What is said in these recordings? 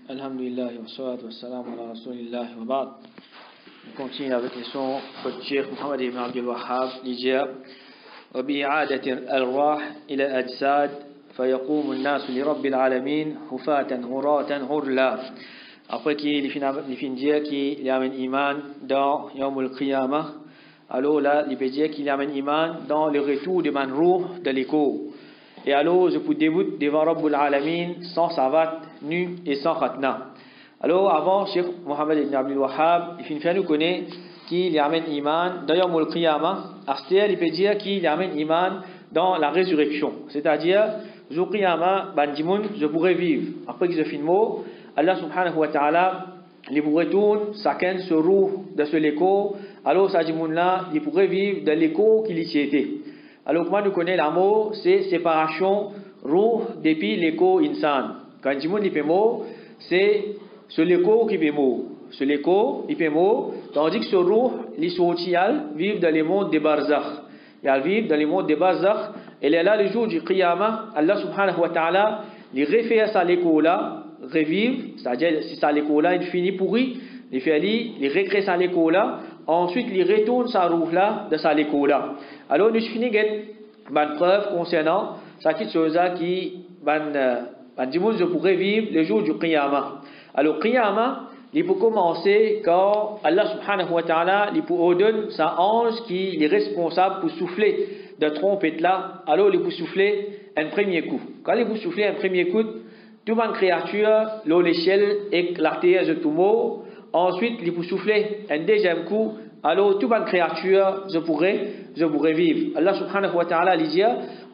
Alhamdulillah wa salatu wa salam ala rasulillah wa ba'd. On continue avec les sons de Cheikh Mohammed ibn Abdul Wahhab l'Ijab wa bi'adati al-arwah ila al-ajsad فيقوم الناس لرب العالمين حفاة عراة غرلا. Après qu'il fin dire qu'il y a un iman dans Yawm al-Qiyamah, alors là il peut dire qu'il y a un iman dans le retour de Manrour de l'écho. Et alors je peux débuter devant Rabbul Alamin sans savat, nu et sans khatna. Alors avant, Cheikh Mohammed ibn Abdul Wahhab, il fait nous connaître qu'il y a un iman dans Yawm al-Qiyamah. Astel, il peut dire qu'il y a un iman dans la résurrection. C'est-à-dire, Jour Qiyamah, bandimoun, je pourrais vivre. Après que je finis le mot, Allah subhanahu wa ta'ala, il vous retourne, chacun se roue de ce l'écho. Alors, ça dit là, il pourrait vivre de l'écho qu'il y était. Alors, comment nous connaissons l'amour, c'est séparation, roue, depuis l'écho insan. Quand il dit mot, c'est ce l'écho qui fait mot. Ce l'écho, il fait mot, tandis que ce roue, les social, vivent dans les mondes des barzakh. Il vivent dans les mondes des barzakh. Et là, le jour du Qiyamah, Allah subhanahu wa ta'ala, il refait ça l'écho là, revive, c'est-à-dire si ça l'écho là, il finit pourri, il fait il recrée ça l'écho là, ensuite il retourne sa roue là de ça l'écho là. Alors nous finissons une preuve concernant cette chose qui je pourrais vivre le jour du Qiyamah. Alors Qiyamah, il peut commencer quand Allah subhanahu wa ta'ala il peut ordonner sa ange qui est responsable pour souffler de trompette là, alors il peut souffler un premier coup. Quand il peut souffler un premier coup, toute une créature, l'échelle éclatée de tout mot. Ensuite, il peut souffler un deuxième coup, alors toute une créature, je pourrais vivre. Allah subhanahu wa ta'ala dit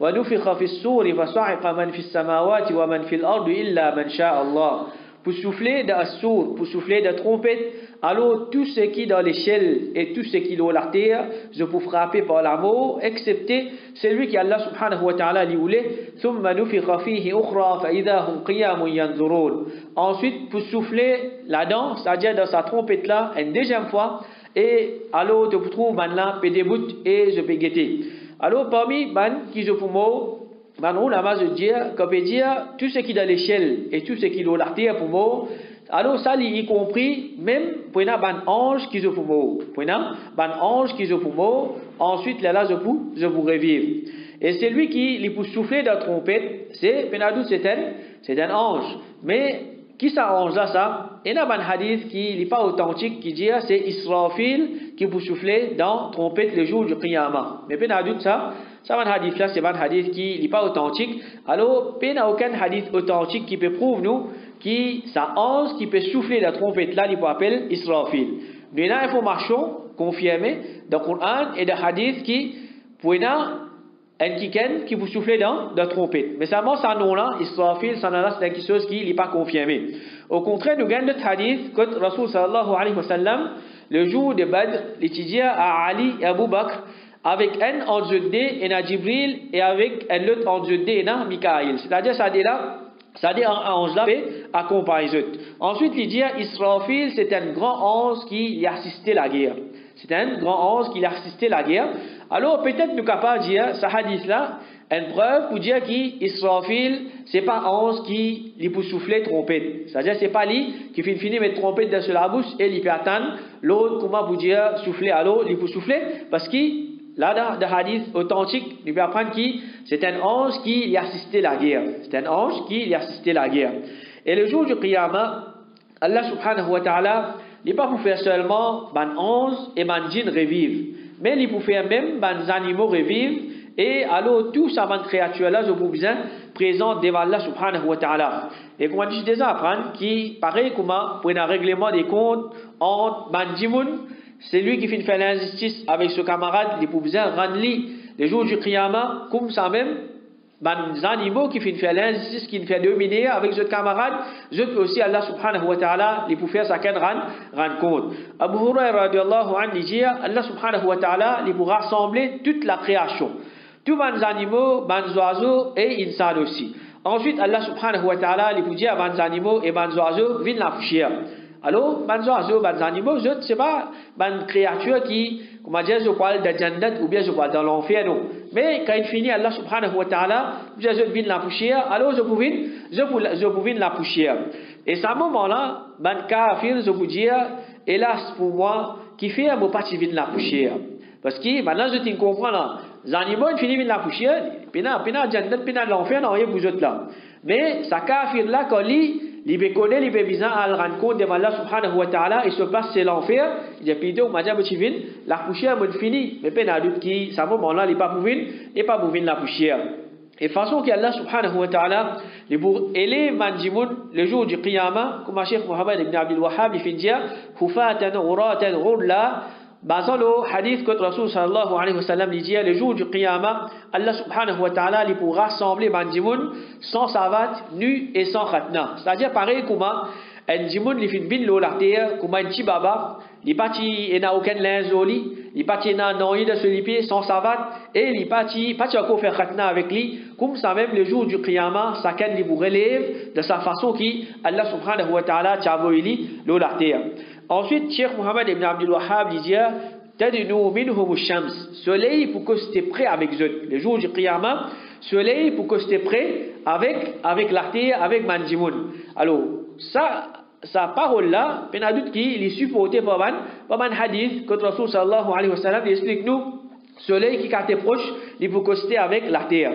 wa nufikha fi as-suri fa sa'iqa man fi as-samawati wa man fi al-ardi illa man sha'a Allah. Pour souffler de as-sur, pour souffler de trompette, alors tout ce qui est dans l'échelle et tout ce qui est dans la terre, je peux frapper par l'amour, excepté celui qui Allah subhanahu wa ta'ala lui voulait. ثم نفخ فيه أخرى فإذا هم قيام ينظرون. Ensuite, pour souffler là-dedans, c'est-à-dire dans sa trompette là, une deuxième fois, et alors tu trouves maintenant peut début et je peux guetter. Alors parmi qui je peux mot, ulama je dire qu'on peut dire tout ce qui est dans l'échelle et tout ce qui est dans la terre pour mot. Alors ça y compris même pour un ange qui je peux mot, pour un ange qui je peux mot. Ensuite là je pourrais vivre. Et c'est lui qui peut souffler de la trompette, c'est un ange. Mais qui ça ange là ça? Il y a un hadith qui n'est pas authentique qui dit c'est Israfil qui peut souffler dans la trompette le jour du Qiyamah. Mais Penadut ça un hadith là, c'est un hadith qui n'est pas authentique. Alors, il n'y a aucun hadith authentique qui peut prouver nous que ça ange qui peut souffler la trompette là, il peut appeler Israfil. Mais il y a une information confirmée dans le Coran et dans le hadith qui peut qui peut souffler dans la trompette. Mais seulement ça nom là, Israfil, ça c'est quelque chose qui n'est pas confirmé. Au contraire, nous gagnons le hadith que Rasul sallallahu alayhi wa sallam, le jour de Badr, l'étudia à Ali et Abu Bakr, avec un en Judée et un Jibril et avec un autre en Judée et un Mikaïl. C'est-à-dire un ange là accompagne. Ensuite, il dit Israfil, c'est un grand ange qui a assisté la guerre. C'est un grand ange qui a assisté la guerre. Alors peut-être nous capables de dire ce hadith là une preuve pour dire qu'Israfil c'est pas ange qui lui peut souffler trompette. C'est-à-dire c'est pas lui qui finit mettre trompette dans la bouche et il peut attendre l'autre comment vous dire souffler alors il peut souffler parce que là, dans le hadith authentique, nous pouvons apprendre que c'est un ange qui y a assisté la guerre. C'est un ange qui y a assisté la guerre. Et le jour du Qiyamah, Allah subhanahu wa ta'ala, il n'est pas pour faire seulement ban ange et ban djinn revivre. Mais il peut faire même ban animaux revivre. Et alors, tout ça, ban créature là, je vous besoin présent devant Allah subhanahu wa ta'ala. Et comment je déjà apprendre qui, pareil, comment, pour un règlement des comptes entre ban djimoun, c'est lui qui fait faire l'injustice avec ce camarade, il peut bien rendre le jour du Qiyamah, comme ça même, les animaux qui fait faire l'injustice, qui fait dominer avec ce camarade, je peux aussi Allah subhanahu wa ta'ala, il peut faire ça qu'un rendre compte. Abu Hurairah radiallahu anhu dit, Allah subhanahu wa ta'ala, il peut rassembler toute la création. Tous les animaux, les oiseaux et insan aussi. Ensuite, Allah subhanahu wa ta'ala, il peut dire à les animaux et les oiseaux, viennent la poussière. Alors, les oiseaux, les animaux, ce n'est pas une créature qui, comment dire, je parle de Jannat ou bien je parle dans l'enfer, non. Mais quand il finit, Allah subhanahu wa ta'ala, je vins la poussière, alors je pouvais la poussière. Et à ce moment-là, ben kafir, je vous dis, hélas pour moi, qui fait un mot pas vins la poussière. Parce que maintenant je te comprends là, les animaux ils finissent vins la poussière, puis dans l'enfer, non, il vous êtes là. Mais ça kafir là, quand il peut connaître, il peut visant à le rendre compte devant Allah subhanahu wa ta'ala, il se passe c'est l'enfer, il dit, puis donc, madame, la poussière est finie, mais pas doute qui, à ce moment-là, il n'est pas pour la poussière. Et façon qu'Allah subhanahu wa ta'ala, il pour élever Manjimoun, le jour du Qiyamah, comme Cheikh Mohammed ibn Abdul Wahhab, il fait dire, Hufatan, Uratan, Ghurla, basant le hadith que Rasul sallallahu alayhi wa sallam dit, le jour du Qiyamah, Allah subhanahu wa ta'ala, il pour rassembler Manjimoun sans savat, nu et sans khatna. C'est-à-dire, pareil, comment, un jimoun, il fait une bille la terre, comme un petit baba, il parti, il n'a aucun linge au lit, il parti, il n'a rien de se liper sans savate, et il parti encore faire khatna avec lui, comme ça même le jour du Qiyamah, chacun lui vous relève de sa façon qui, Allah subhanahu wa ta'ala, t'a envoyé l'eau la terre. Ensuite, Cheikh Mohammed ibn Abdul Wahhab dit, Tadinu minhum shams, soleil pour que tu es prêt avec eux. Le jour du Qiyamah, soleil pour que tu es prêt avec la terre, avec Manjimoun. Alors, sa parole-là, il y a doute qu'il est supporté par un hadith que Rasul sallallahu alayhi wa sallam explique nous, soleil qui est proche, il faut coster avec la terre.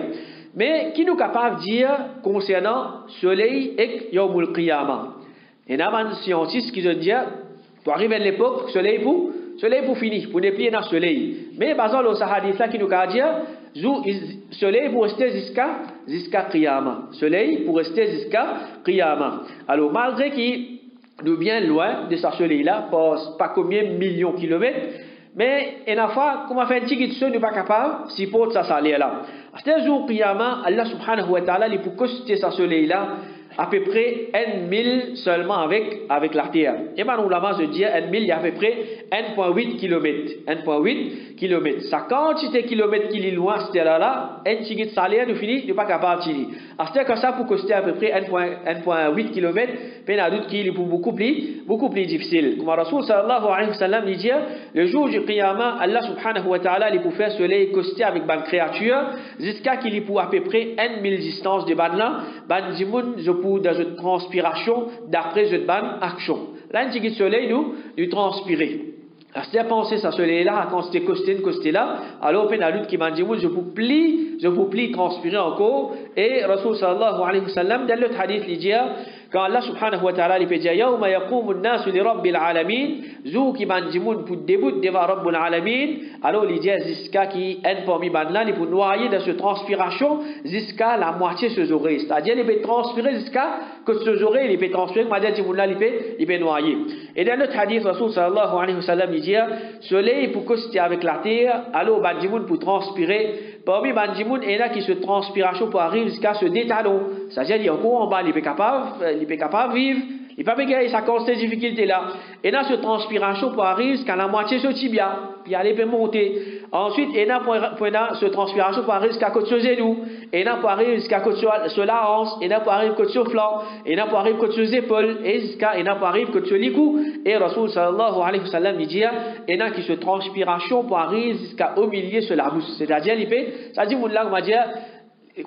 Mais qui nous est capable de dire concernant soleil et Yawmul Qiyamah? Il y a un scientiste qui dit, tu arrives à l'époque, soleil pour finir, pour déplier dans le soleil. Mais basant le hadith là qui nous a dit, soleil pour rester jusqu'à Qiyamah. Soleil pour rester jusqu'à Qiyamah. Alors malgré qu'il nous bien loin de ce soleil-là, pas combien de millions de kilomètres, mais une fois, comme on fait un petit guide, nous ne sommes pas capables de supporter ce soleil-là. À ce jour Qiyamah, Allah subhanahu wa ta'ala, il peut coster ce soleil-là à peu près 1 000 seulement avec la terre. Et bien, nous l'avons dit, 1 000, il y a à peu près 1,8 km. 1,8 km. Sa quantité de kilomètres qui est loin, c'était là, un petit guide salaire, nous finit, nous pas capable de tirer. C'est que ça, pour coster à peu près 1,8 km, il y a doute qu'il est beaucoup plus difficile. Comme Rasul sallallahu alayhi wa sallam dit, le jour du Qiyamah, Allah subhanahu wa ta'ala, il peut faire soleil coster avec une créature, jusqu'à qu'il y ait à peu près 1 000 distances de ban là, ban dimoun, pour dans une transpiration d'après une bonne action. Là, un petit soleil, nous transpirer. C'est penser ça soleil-là, quand c'était costé là, alors on a lutte qui m'a dit, je vous plie transpirer encore. Et Rasul sallallahu alayhi wa sallam, dans le hadith, il dit, quand Allah subhanahu wa ta'ala, il peut dire, Yawma yaqumu an-nasu li rabbil alamin, zou qui m'a dit, pour début devant rabbil alamin, alors il dit, jusqu'à qui est parmi banlan, il peut noyer dans cette transpiration, jusqu'à la moitié de ses oreilles. C'est-à-dire, il peut transpirer jusqu'à que ses oreilles, il peut transpirer, il peut noyer. Et dans notre hadith, Rasul sallallahu alayhi wa sallam, il dit, soleil pour coster avec la terre, alors bandimoun pour transpirer. Parmi bandimoun, il y en a qui se transpiration pour arriver jusqu'à ce détalon. C'est-à-dire, il y a encore en bas, il est capable de vivre, il peut pas gagner sa conscience difficulté là. Et là, ce transpiration pour arriver jusqu'à la moitié de ce tibia, puis aller peut monter. Ensuite, il y a ce transpiration pour arriver jusqu'à côté de ce genou, et là pour arriver jusqu'à côté de la hanche, et là pour arriver côté de flanc, et là pour arriver côté de épaules, et là pour arriver côté de l'écou. Et Rasul sallallahu alayhi wa sallam dit, et là qui se transpiration pour arriver jusqu'au milieu de la bouche. C'est-à-dire, ça dit, on va dire, il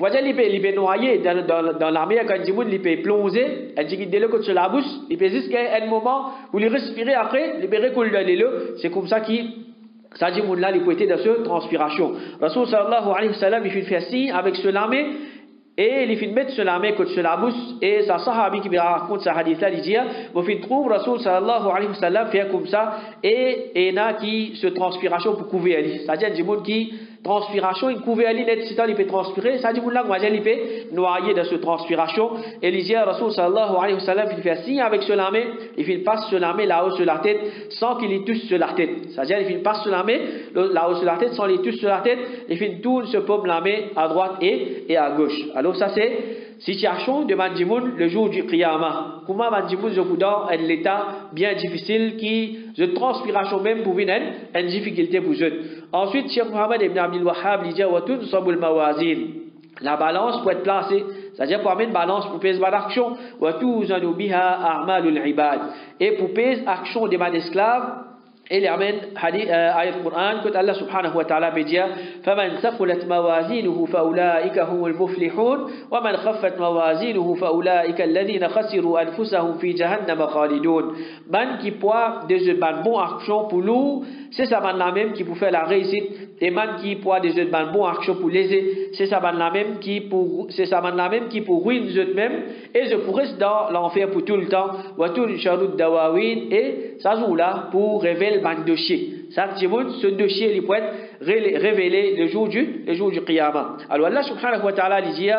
peut noyer dans l'armée quand il peut plonger, il dit qu'il côté sur la bouche, il peut jusqu'à un moment où il respirer après, il peut recoller le. C'est comme ça qu'il ça dit qu'il peut être dans cette transpiration. Rasul sallallahu alayhi wa sallam il fait faire signe avec ce lamé et il fait mettre ce lamé côté sur la bouche et sa sahabi qui raconte ce hadith là il dit vous fait trouve Rasul sallallahu alayhi wa sallam fait comme ça et il y a qui se transpiration pour couvrir ali. C'est-à-dire du monde qui transpiration, il couvre ali net, si il peut transpirer, ça dit que il peut noyer dans cette transpiration. Et il dit Rasul sallallahu alayhi wa sallam, il fait signe avec ce lamé, il passe ce lamé là-haut sur la tête, sans qu'il y touche sur la tête. C'est-à-dire, il passe ce lamé là-haut sur la tête, sans qu'il touche sur la tête, il tourne ce paume lamé à droite et à gauche. Alors ça c'est situation de Mandimoun le jour du Qiyamah. Comment Mandimoun je vous donne un état bien difficile qui, de transpiration même pour venir une difficulté pour eux. Ensuite, Cheikh Mohammed ibn Abdul Wahhab dit Watun sabul mawazin. La balance peut être placée, c'est-à-dire pour amener une balance pour peser l'action, Watuzanu biha a'malul ibad. Et pour peser l'action des esclaves, Et il amène ayat Qur'an que Allah subhanahu wa ta'ala dit فَمَنْ ثَقُلَتْ مَوَازِينُهُ فَأُولَٰئِكَ هُمُ الْمُفْلِحُونَ وَمَنْ خَفَّتْ مَوَازِينُهُ فَأُولَٰئِكَ الَّذِينَ خَسِرُوا أَنفُسَهُم فِي جَهَنَّمَ خَالِدُونَ. Man qui poids des ban bon action pour nous, c'est ça man la même qui pour faire la réussite, et man qui poids des ban bon action pour léser, c'est ça man la même qui pour ruiner les autres même, et je pourrais dans l'enfer pour tout le temps, wa tul sharud dawawin, et ça joue là pour révéler ban dossier. Ça ce dossier il peut être révélé le jour du Qiyamah. Alors Allah subhanahu wa ta'ala dit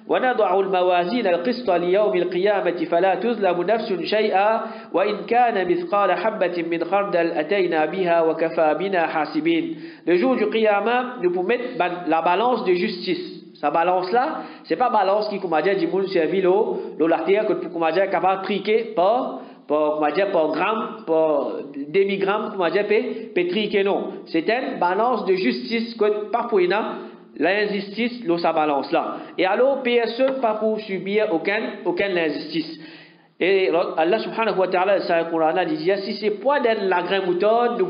ونضع الموازين القسط ليوم القيامة فلا تظلم نفس شيئا وإن كان مثقال حبة من خردل أتينا بها وكفى بنا حاسبين. Le jour du Qiyamah, nous pouvons mettre la balance de justice. Sa balance là, c'est pas balance qui comme dit moun servi la terre que comme dire capable triquer par gramme, par demi-gramme, comme dire triquer non. C'est une balance de justice que parfois l'injustice dans sa balance là. Et alors PSE pas pour subir aucune injustice. Et Allah subhanahu wa ta'ala dans le Coran dit si c'est poids d'un la grain mouton nous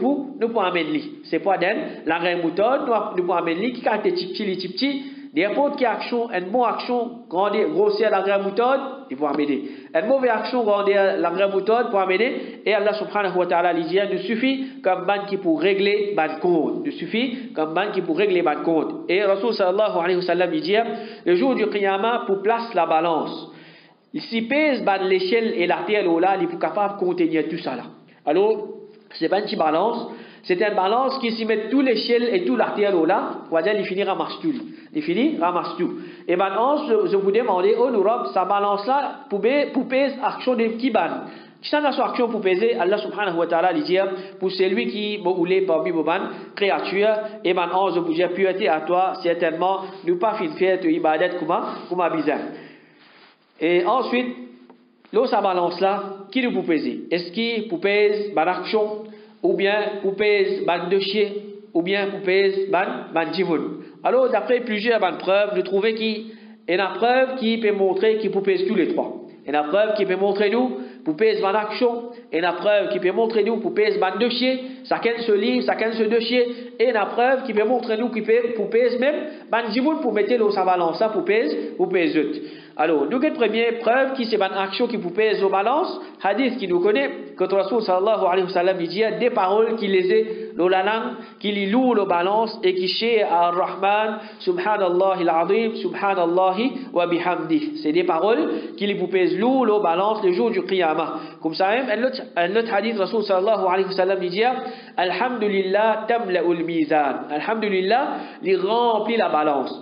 pouvons amener. C'est poids d'un la grain mouton nous pouvons amener qui quand petit n'importe quelle action, une bonne action, grossir la graine mouton, il faut amener. Une mauvaise action, grandir la graine mouton, pour amener. Et Allah subhanahu wa ta'ala dit, il suffit comme ban qui pour régler ban compte. Il suffit comme ban qui pour régler ban compte. Et Rasul sallallahu alayhi wa sallam dit, le jour du Qiyamah, pour place la balance. Ici pèse ban l'échelle et la terre là, il est capable de contenir tout ça là. Alors, c'est pas une petite balance. C'est une balance qui s'y met tout l'échelle et tout l'artère là, on va dire il finit ramasse tout. Il finit ramasse tout. Et maintenant je vous demande en Europe sa balance là pour peser action de qui ban. Qui ça n'a action pour peser Allah subhanahu wa ta'ala dit pour celui qui boulé parmi vos ban créatures et maintenant je vous dis pureté à toi certainement nous pas fin faire de ibadat comme bizarre. Et ensuite l'eau sa balance là qui nous pour peser. Est-ce qui pour peser ban action ou bien pour peser ban dossier, ou bien pour peser ban jivoun. Alors, d'après plusieurs preuves, nous trouvons qu'il y a une preuve qui peut montrer qu'il peut peser tous les trois. Il y a une preuve qui peut montrer nous pour peser ban action, et une preuve qui peut montrer nous pour peser ban dossier, chacun ce livre, chacun ce dossier, et une preuve qui peut montrer nous pour peser même ban jivoun pour mettre dans sa balance pour peser autres. Alors, nous avons une première preuve qui c'est une action qui vous pèse aux balances, hadith qui nous connaît, quand Rasul sallallahu alayhi wa sallam dit des paroles qui les est dans la langue, qui les louent aux balances et qui chez Ar-Rahman, subhanallah al-azim, subhanallah wa bihamdi. C'est des paroles qui les vous pèsent lourd aux balances le jour du Qiyamah. Comme ça même, un autre hadith, Rasul sallallahu alayhi wa sallam dit Alhamdulillah tamla'ul mizan. Alhamdulillah, il remplit la balance.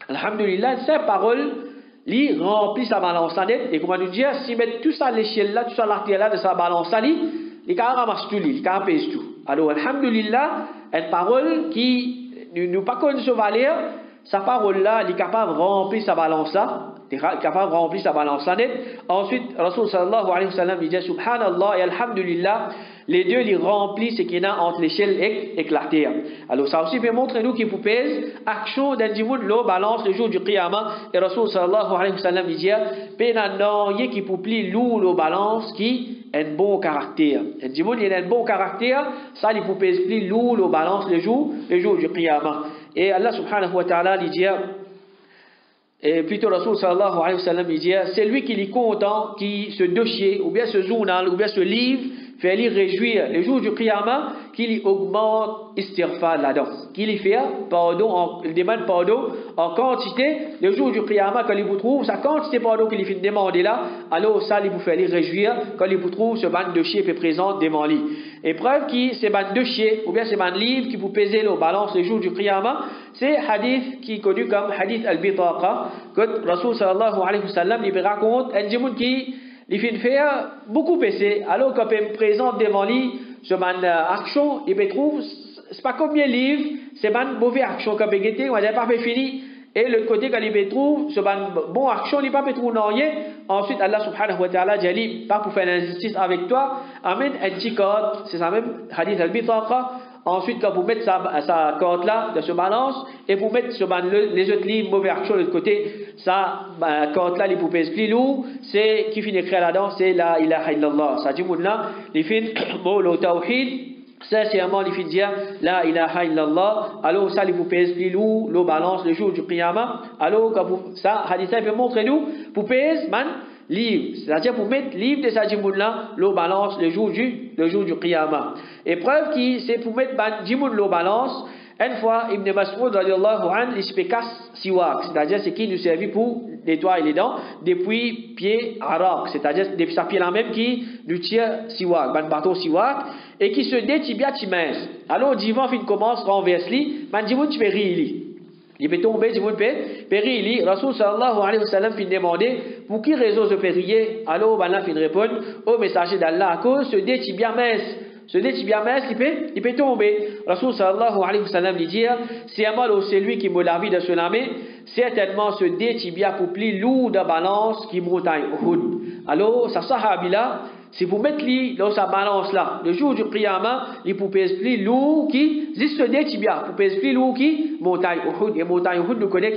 Alhamdulillah, ces paroles il remplit sa balance là net et comment nous dire si mettre tout ça à l'échelle là tout ça à l'artère là de sa balance là il ramasse tout il pèse tout. Alors alhamdulillah une parole qui nous pas connaît ce valeur sa parole là il est capable de remplir sa balance là capable de remplir sa balance là net. Ensuite Rasul sallallahu alayhi wa sallam dit subhanallah et alhamdulillah les deux ils remplissent ce qu'il y a entre l'échelle et la terre. Alors ça aussi peut montrer nous qu'il faut peser action d'un dimoun l'eau balance le jour du Qiyamah et Rasul sallallahu alayhi wa sallam dit pénanant yé qui pour pli l'eau balance qui a un bon caractère. Un dimoun il a un bon caractère ça il faut peser pli l'eau balance le jour du Qiyamah. Et Allah subhanahu wa ta'ala dit et plutôt Rasul sallallahu alayhi wa sallam dit c'est lui qui est content qui ce dossier ou bien ce journal ou bien ce livre fait lui réjouir le jour du Qiyamah qu'il augmente istighfar là-dedans qu'il fait pardon il demande pardon en quantité le jour du Qiyamah quand il vous trouve sa quantité pardon qu'il fait demander là alors ça il vous fait lui réjouir quand il vous trouve ce ban de chier présent devant lui. Et preuve qui c'est ban de chier ou bien c'est ban livre qui vous pèse le balance le jour du Qiyamah c'est hadith qui est connu comme hadith al-bitaqa que Rasul sallallahu alayhi wa sallam il raconte un djimoun qui il fait faire beaucoup baisser alors quand il présente devant lui ce man action il trouve c'est pas combien livre c'est man mauvais action quand il était on n'a pas fait fini et le côté quand il trouve ce man bon action il pas trouve rien. Ensuite Allah subhanahu wa ta'ala dit pas pour faire l'injustice avec toi amène un petit code c'est ça même hadith al-bitaqa. Ensuite quand vous mettez sa corde là de ce balance et vous mettez les autres livres mauvais actions de l'autre côté ça corde là il vous pèse plus lourd c'est qui finit écrit là-dedans c'est la ilaha illallah ça dit là les fins mot le tawhid sincèrement il fait dire la ilaha illallah, alors ça il vous pèse plus lourd, le balance le jour du qiyamah, alors que ça hadith peut montrer nous pour pèse man livre, c'est-à-dire pour mettre livre de sa jimoun là, le balance le jour du qiyamah. Et preuve qui c'est pour mettre jimoun le balance. Une fois, Ibn Mas'ud radiallahu anhu, il se casse siwak, c'est-à-dire c'est qui nous servit pour nettoyer les dents depuis pied arak, c'est-à-dire depuis sa pied là même qui nous tire siwak, ban bateau siwak, et qui se détibia mince. Alors, divan fin commence renverse li, man divoun tu fais rire. Il peut tomber, divoun peut rire. Rasul sallallahu alayhi wa sallam fin demander pour qui raison je fais rire. Alors, ban là fin répondre au messager d'Allah à cause se détibia mince. Ce tibia mince, il peut tomber. Rasul sallallahu alayhi wa sallam lui dit, c'est un mal au celui qui me la vie de ce namé, certainement ce tibia pour plus lourd de balance qui montagne Uhud. Alors, sa sahabi là, si vous mettez lui dans sa balance là, le jour du qiyamah, il peut peser plus lourd qui, juste ce tibia, pour peser plus lourd qui montagne Uhud. Et montagne Uhud, nous connaissons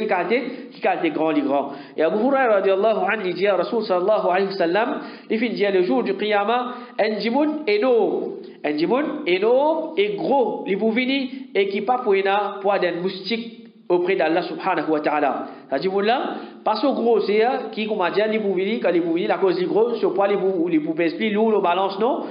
qui qualité grand, les grands. Et Abu Hurairah radiallahu anhu, il dit, Rasul sallallahu alayhi wa sallam, il fait dire le jour du qiyamah, un jimoun énorme. Un jimoun énorme et gros, il vous vini et qui pas pour d'un moustique auprès d'Allah subhanahu wa ta'ala. Ce jimoun là, pas so gros, c'est qui, comme on dit, il vous vini, quand il vous vini, la cause du gros, ce poids, il vous pèse plus lourd, le balance, non?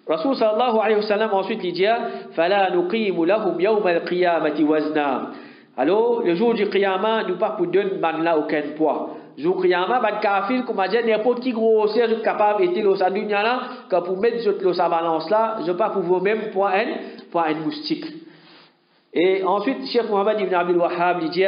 Rasul sallallahu alayhi wa sallam, ensuite, il dit, fala nuqimu lahum yawm al-qiyamati wazna. Alors, le jour du qiyamah, nous pas pour donner là aucun poids. Jour qiyamah, ban kafir, comme on dit, n'importe qui grossier, je suis capable d'être dans sa dunya là, que pour mettre dans sa balance là, je pas pour vous-même pour un moustique. Et ensuite, Cheikh Mohammed ibn Abdul Wahhab dit,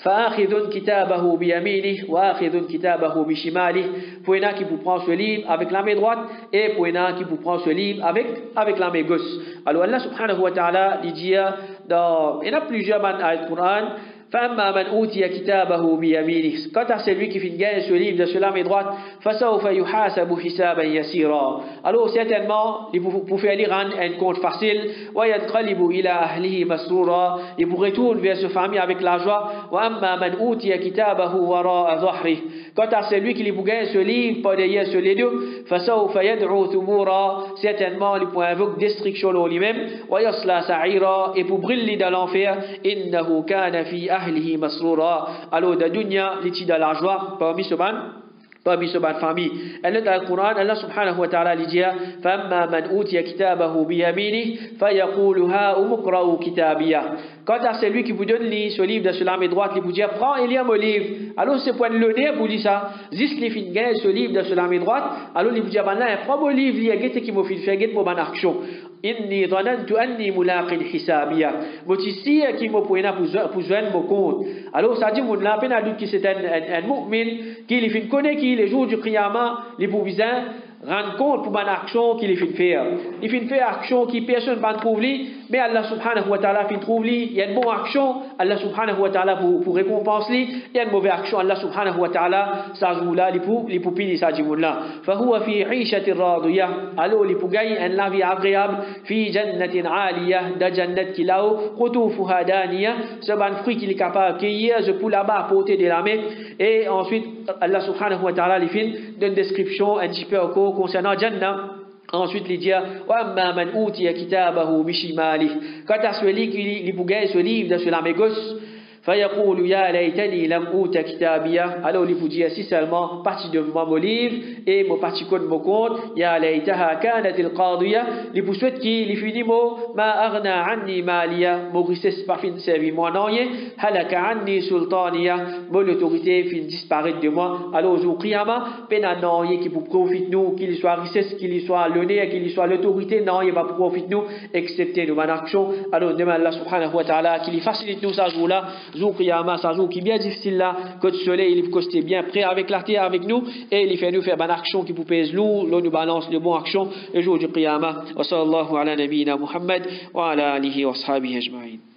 فآخذ كتابه بيمينه وآخذ كتابه بشماله, pour un qui vous prend ce livre avec la main droite et pour un qui vous prend ce livre avec la main gauche. Alors Allah subhanahu wa ta'ala dit, il y a plusieurs ayats du Coran. فأما من أوتي كتابه بيمينه, quant à celui qui finit ce livre de la main droite, فسوف يحاسب حسابا يسيرا, alors certainement il vous faire lire un compte facile, وينقلب إلى أهله مسرورا, il vous retourne vers sa famille avec la joie. وأما من أوتي كتابه وراء ظهره, quant à celui qui vous gagne ce livre par derrière sur les deux, فسوف يدعو ثبورا, certainement il vous invoque destruction en lui-même, ويصلى سعيرا, et pour briller dans l'enfer, إنه كان في ahlihi masrura, alors de dunya l'étude de la joie parmi ce famille. Elle dans le Coran, Allah subhanahu wa ta'ala dit, فَأَمَّا مَنْ أُوتِيَ كِتَابَهُ بِيَمِينِهِ فَيَقُولُ هَاؤُمُ اقْرَءُوا كِتَابِيَهْ. Quant à celui qui vous donne ce livre de la main droite, il vous dit, prends et lis mon livre. Alors c'est pour le nez pour dire ça. Juste les fins gagnent ce livre de la main droite, alors il vous dit, prends mon livre, il y a quelqu'un qui m'a fait faire pour mon action. Inni dhanantu anni mulaqin hisabiya. Motisi qui m'a pour joindre mon compte. Alors ça dit, mon la peine à lui qui c'est un mu'min, qui il connaît qui les jours du qiyamah, les bouvisins, rendre compte pour mon action qu'il fait faire. Il fait faire action qui personne ne trouve lui, mais Allah subhanahu wa ta'ala fait trouve lui. Il y a une bonne action, Allah subhanahu wa ta'ala pour récompenser lui. Il y a une mauvaise action, Allah subhanahu wa ta'ala ça joue là, les poupilles ça dit là. Fahuwa fi 'ishatin radiyah. Alors les pour gagner une vie agréable, fi jannatin 'aliyah, da jannat qui là-haut, qutufuha daniyah, ce ban fruit qu'il est capable de cueillir, je peux là-bas porter de la main. Et ensuite Allah subhanahu wa ta'ala les fait d'une description un petit peu concernant Jannah. Ensuite, il dit, وَأَمَّا مَنْ أُوتِيَ كِتَابَهُ بِشِمَالِهِ, quant à celui qui vous gagne ce livre de la main gauche, فيقول يا ليتني لم أوت كتابيا, alors il vous dit si seulement partie de mon livre et mon partie de mon compte, يا ليتها كانت القاضية, il vous souhaite qu'il finit mot ما أغنى عني ماليا, mon richesse pas fin servi moi non rien, هلك عني سلطانيا, mon autorité fin disparaître de moi. Alors au qiyama pena non rien qui pour profite nous, qu'il soit richesse, qu'il soit l'honneur, qu'il soit l'autorité, non il va profiter nous excepté de mon action. Alors demain Allah subhanahu wa ta'ala qu'il facilite nous ça jour là, jour qiyama, ça jour qui est bien difficile là, que le soleil il costé bien prêt avec la terre avec nous et il fait nous faire bonne action qui vous pèse lourd, l'on nous balance de bonnes actions le jour du qiyama. Wa sallallahu ala nabiyyina Muhammad wa ala alihi wa ashabihi ajma'in.